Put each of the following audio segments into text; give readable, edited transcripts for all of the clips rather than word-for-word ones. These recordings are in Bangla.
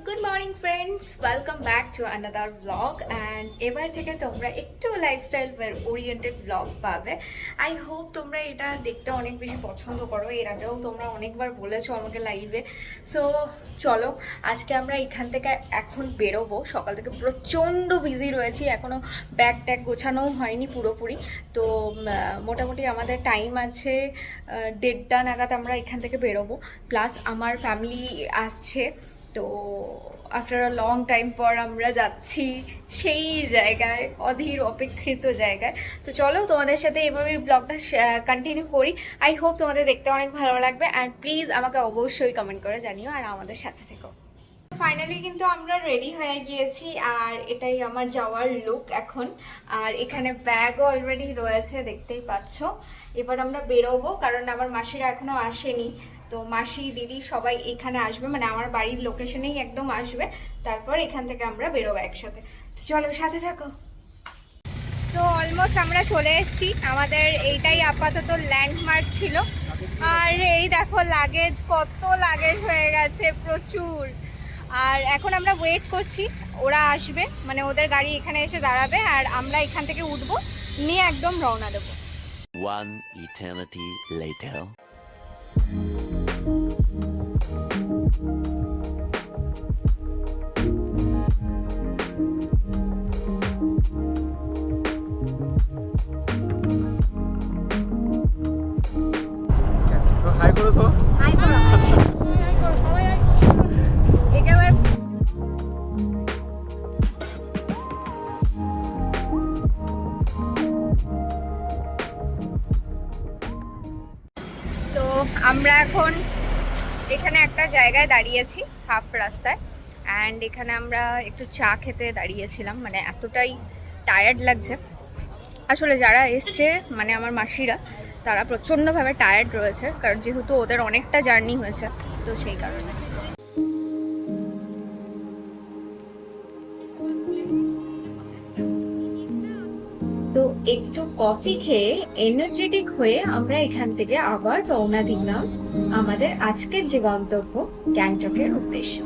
Good morning friends, welcome back to another blog. And এবার থেকে তোমরা একটু লাইফস্টাইল ওরিয়েন্টেড ব্লগ পাবে। আই হোপ তোমরা এটা দেখতে অনেক বেশি পছন্দ করো। এর আগেও তোমরা অনেকবার বলেছো আমাকে লাইভে। সো চলো, আজকে আমরা এখান থেকে এখন বেরোবো। সকাল থেকে প্রচণ্ড বিজি রয়েছি, এখনও ব্যাগ ট্যাগ গোছানোও হয়নি পুরোপুরি। তো মোটামুটি আমাদের টাইম আছে 1:30 নাগাদ আমরা এখান থেকে বেরোবো। প্লাস আমার ফ্যামিলি আসছে, তো আফটার আ লং টাইম পর আমরা যাচ্ছি সেই জায়গায়, অধীর অপেক্ষিত জায়গায়। তো চলো তোমাদের সাথে এভাবে ব্লগটা কন্টিনিউ করি। আই হোপ তোমাদের দেখতে অনেক ভালো লাগবে। অ্যান্ড প্লিজ আমাকে অবশ্যই কমেন্ট করে জানিও আর আমাদের সাথে থেকো। ফাইনালি কিন্তু আমরা রেডি হয়ে গিয়েছি, আর এটাই আমার যাওয়ার লুক এখন। আর এখানে ব্যাগও অলরেডি রয়েছে, দেখতেই পাচ্ছ। এবার আমরা বেরোবো, কারণ আমার মাসিরা এখনো আসেনি। তো মাসি দিদি সবাই এখানে আসবে, মানে আমার বাড়ির লোকেশনেই একদম আসবে। তারপর এখান থেকে আমরা বেরোবো একসাথে। তো চলো, সাথে থাকো। তো অলমোস্ট আমরা চলে এসেছি, আমাদের এইটাই আপাতত ল্যান্ডমার্ক ছিল। আর এই দেখো লাগেজ, কত লাগেজ হয়ে গেছে, প্রচুর। আর এখন আমরা ওয়েট করছি, ওরা আসবে, মানে ওদের গাড়ি এখানে এসে দাঁড়াবে, আর আমরা এখান থেকে উঠবো, নিয়ে একদম রওনা দেবো। One eternity later. হাই করেছো? হাই করো, হাই করো, সবাই হাই করো। একেবারে তো আমরা এখন এখানে একটা জায়গায় দাঁড়িয়েছি, হাফ রাস্তায়। অ্যান্ড এখানে আমরা একটু চা খেতে দাঁড়িয়েছিলাম, মানে এতটাই টায়ার্ড লাগছে। আসলে যারা এসছে, মানে আমার মাসিরা, তারা প্রচণ্ডভাবে টায়ার্ড রয়েছে, কারণ যেহেতু ওদের অনেকটা জার্নি হয়েছে, তো সেই কারণে। তো একটু কফি খেয়ে এনার্জেটিক হয়ে আমরা এখান থেকে আবার রওনা দিলাম আমাদের আজকের যে গন্তব্য, গ্যাংটকের উদ্দেশ্যে।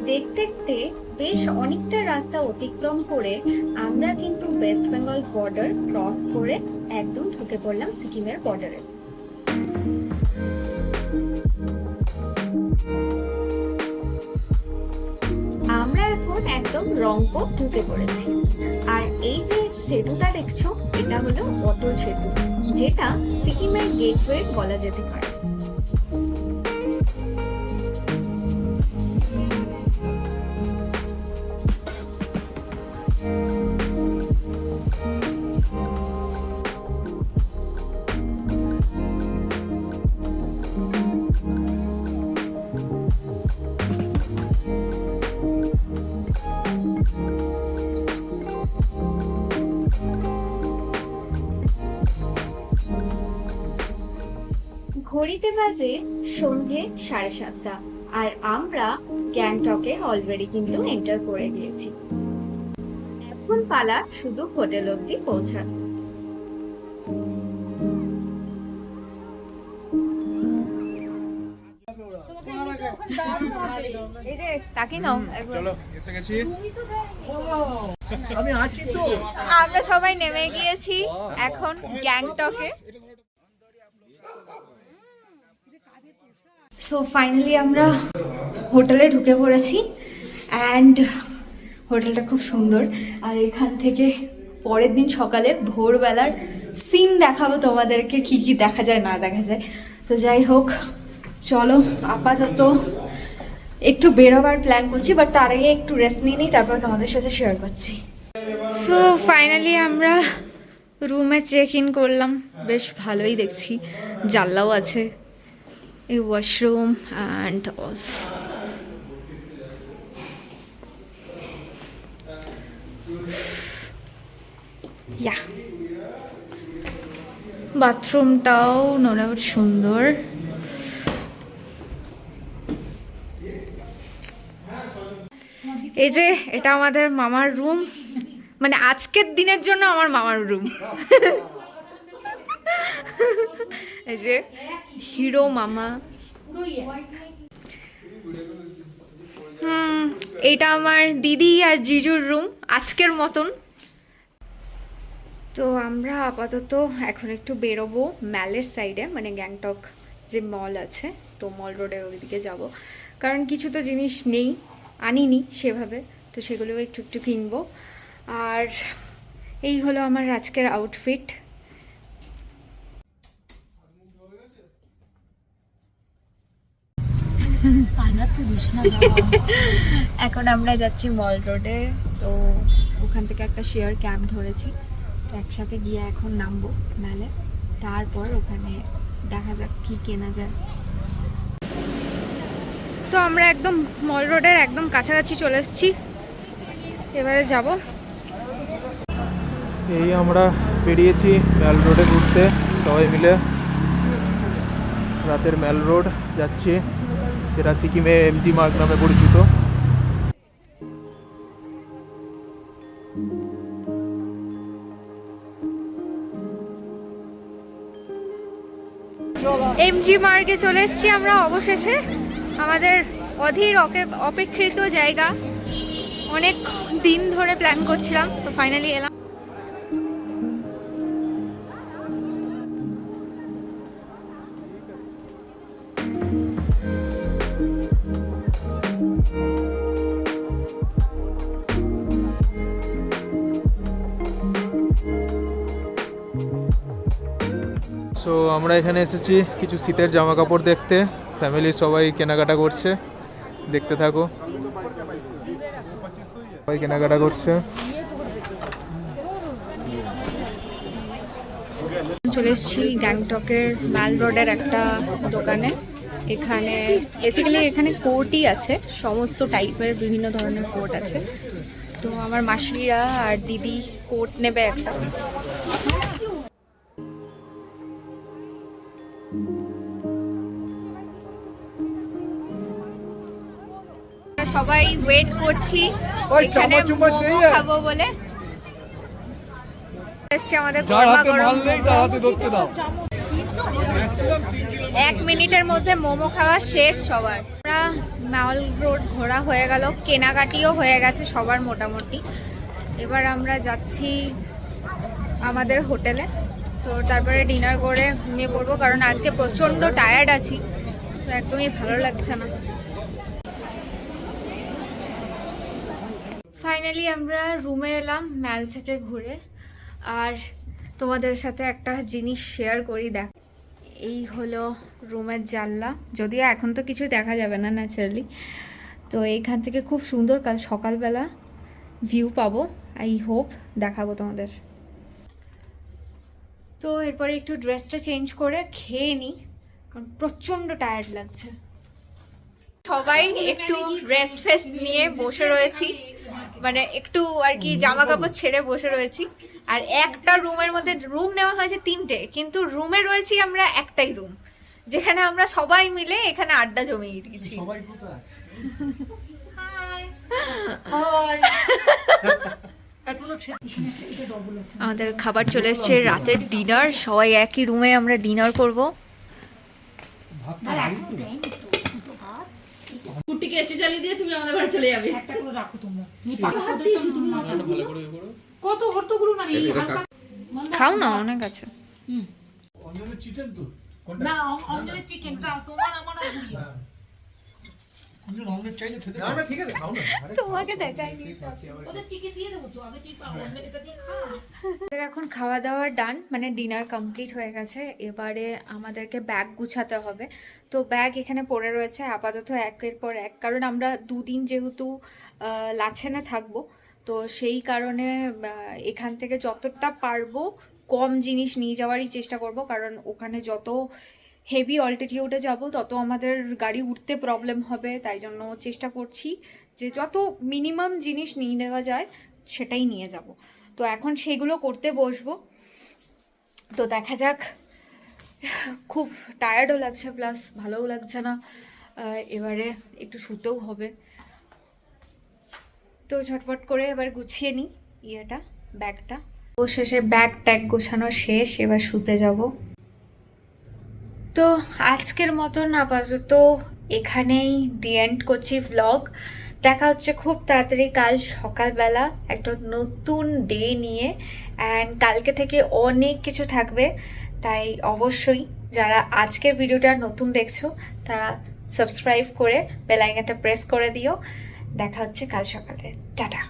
দেখতে দেখতে বেশ অনেকটা রাস্তা অতিক্রম করে আমরা কিন্তু ওয়েস্ট বেঙ্গল বর্ডার ক্রস করে একদম ঢুকে পড়লাম সিকিমের বর্ডারে। আমরা এখন একদম রংপো ঢুকে পড়েছি। আর এই যে সেতুটা দেখছো, এটা হলো অটল সেতু, যেটা সিকিমের গেটওয়ে বলা যেতে পারে। ঘড়িতে বাজে সন্ধে 7:30, আর আমরা গ্যাংটকে অলরেডি কিন্তু এন্টার করে গিয়েছি। এখন পালা শুধু হোটেল অব্দি পৌঁছানো। এই যে তাকি নাও, চলো এসে গেছি। আমি আছি তো। আমরা সবাই নেমে গিয়েছি এখন গ্যাংটকে। সো ফাইনালি আমরা হোটেলে ঢুকে পড়েছি, অ্যান্ড হোটেলটা খুব সুন্দর। আর এখান থেকে পরের দিন সকালে ভোরবেলার সিন দেখাবো তোমাদেরকে, কি কি দেখা যায় না দেখা যায়। তো যাই হোক, চলো আপাতত একটু বেরোবার প্ল্যান করছি, বাট তার আগে একটু রেস্ট নিয়ে নিই, তারপর তোমাদের সাথে শেয়ার করছি। সো ফাইনালি আমরা রুমে চেক ইন করলাম, বেশ ভালোই দেখছি, জানলাও আছে, এই ওয়াশরুম অ্যান্ড ইয়া বাথরুমটাও নোড়াউট সুন্দর। এই যে এটা আমাদের মামার রুম, মানে আজকের দিনের জন্য আমার মামার রুম। এই যে হিরো মামা। এটা আমার দিদি আর জিজুর রুম আজকের মতন। তো আমরা আপাতত এখন একটু বেরোবো ম্যালের সাইডে, মানে গ্যাংটক যে মল আছে, তো মল রোডের ওইদিকে যাব, কারণ কিছু তো জিনিস নেই, আনিনি সেভাবে, তো সেগুলো একটু একটু কিনবো। আর এই হলো আমার আজকের আউটফিট। এখন আমরা যাচ্ছি মল রোডে, তো ওখান থেকে একটা শেয়ার ক্যাব ধরেছি, তো একসাথে গিয়ে এখন নামবো মেলে, তারপর ওখানে দেখা যাক কি কেনা যায়। তো আমরা একদম মল রোডের একদম কাছাকাছি চলে এসেছি, এবারে যাব। এই আমরা বেরিয়েছি ম্যাল রোডে ঘুরতে সবাই মিলে। রাতের ম্যাল রোড যাচ্ছি, যেটা সিকিমে এমজি মার্গ নামে পরিচিত। এমজি মার্গে চলে এসেছি আমরা অবশেষে, আমাদের অধীর অপেক্ষিত জায়গা। অনেক দিন ধরে প্ল্যান করছিলাম, তো ফাইনালি এলাম। সো আমরা এখানে এসেছি কিছু শীতের জামা কাপড় দেখতে, ফ্যামিলি সবাই কেনাকাটা করছে, দেখতে থাকো। সবাই কেনাকাটা করছে। চলে এসেছি গ্যাংটকের ম্যাল রোডের একটা দোকানে। এখানে বেসিক্যালি এখানে কোটই আছে, সমস্ত টাইপের বিভিন্ন ধরনের কোট আছে। তো আমার মাসিরা আর দিদি কোট নেবে একটা। সবাই ওয়েট করছি এখানে মোমো খাবো বলে। এসছে আমাদের গরমা গরম মোমো। 1 মিনিটের মধ্যে মোমো খাওয়া শেষ সবার। আমরা ম্যাল রোড ঘোরা হয়ে গেল, কেনাকাটিও হয়ে গেছে সবার মোটামুটি। এবার আমরা যাচ্ছি আমাদের হোটেলে, তো তারপরে ডিনার করে ঘুমিয়ে পড়বো, কারণ আজকে প্রচণ্ড টায়ার্ড আছি, তো একদমই ভালো লাগছে না। ফাইনালি আমরা রুমে এলাম ম্যাল থেকে ঘুরে, আর তোমাদের সাথে একটা জিনিস শেয়ার করি। দেখ, এই হলো রুমের জানলা, যদিও এখন তো কিছু দেখা যাবে না ন্যাচারালি, তো এইখান থেকে খুব সুন্দর কাল সকালবেলা ভিউ পাবো। আই হোপ দেখাবো তোমাদের। তো এরপরে একটু ড্রেসটা চেঞ্জ করে খেয়ে নিই, প্রচণ্ড টায়ার্ড লাগছে। সবাই একটু রেস্ট ফেস্ট নিয়ে বসে রয়েছি, মানে একটু আর কি জামা কাপড় ছেড়ে বসে রয়েছি। আর একটা রুমের মধ্যে রুম নেওয়া হয়েছে 3টে, কিন্তু রুমে রয়েছি আমরা একটাই রুম, যেখানে আমরা সবাই মিলে এখানে আড্ডা জমিয়ে দিয়েছি। আমাদের খাবার চলে এসছে, রাতের ডিনার, সবাই একই রুমে আমরা ডিনার করব। কুটিকে এসে চালিয়ে দিয়ে তুমি আমাদের ঘরে চলে যাবে। একটা করে রাখো তোমরা। তুমি ভালো করে করো। কত হরতগুলো না এই হালকা খাও না, অনেক আছে। অঞ্জলি চিকেন তো না অঞ্জলি চিকেনটা তোমার আমার আর গুড়িয়া। অঞ্জলি অমলেট চাইলে খেতে না ঠিক আছে খাও না। তোমাকে দেখাইনি, ওদের চিকেন দিয়ে দেবো তো, আগে তুই অমলেটটা দিয়ে খা। আমাদের এখন খাওয়া দাওয়া ডান, মানে ডিনার কমপ্লিট হয়ে গেছে। এবারে আমাদেরকে ব্যাগ গুছাতে হবে, তো ব্যাগ এখানে পড়ে রয়েছে আপাতত একের পর এক, কারণ আমরা 2 দিন যেহেতু লাচেনে থাকবো, তো সেই কারণে এখান থেকে যতটা পারবো কম জিনিস নিয়ে যাওয়ারই চেষ্টা করব, কারণ ওখানে যত হেভি অল্টিটিউডে যাব তত আমাদের গাড়ি উঠতে প্রবলেম হবে। তাই জন্য চেষ্টা করছি যে যত মিনিমাম জিনিস নিয়ে নেওয়া যায় সেটাই নিয়ে যাব। তো এখন সেগুলো করতে বসবো, তো দেখা যাক। খুব টায়ার্ডও লাগছে, প্লাস ভালোও লাগছে না, এবারে একটু শুতেও হবে। তো ঝটপট করে এবার গুছিয়ে নিই ব্যাগটা। অবশেষে ব্যাগ ট্যাগ গোছানো শেষ, এবার শুতে যাব। তো আজকের মতন আপাতত এখানেই দি এন্ড করছি ভ্লগ। দেখা হচ্ছে খুব তাড়াতাড়ি কাল সকালবেলা একটা নতুন ডে নিয়ে, অ্যান্ড কালকে থেকে অনেক কিছু থাকবে। তাই অবশ্যই যারা আজকের ভিডিওটা নতুন দেখছো তারা সাবস্ক্রাইব করে বেল আইকনটা প্রেস করে দিও। দেখা হচ্ছে কাল সকালে। টাটা।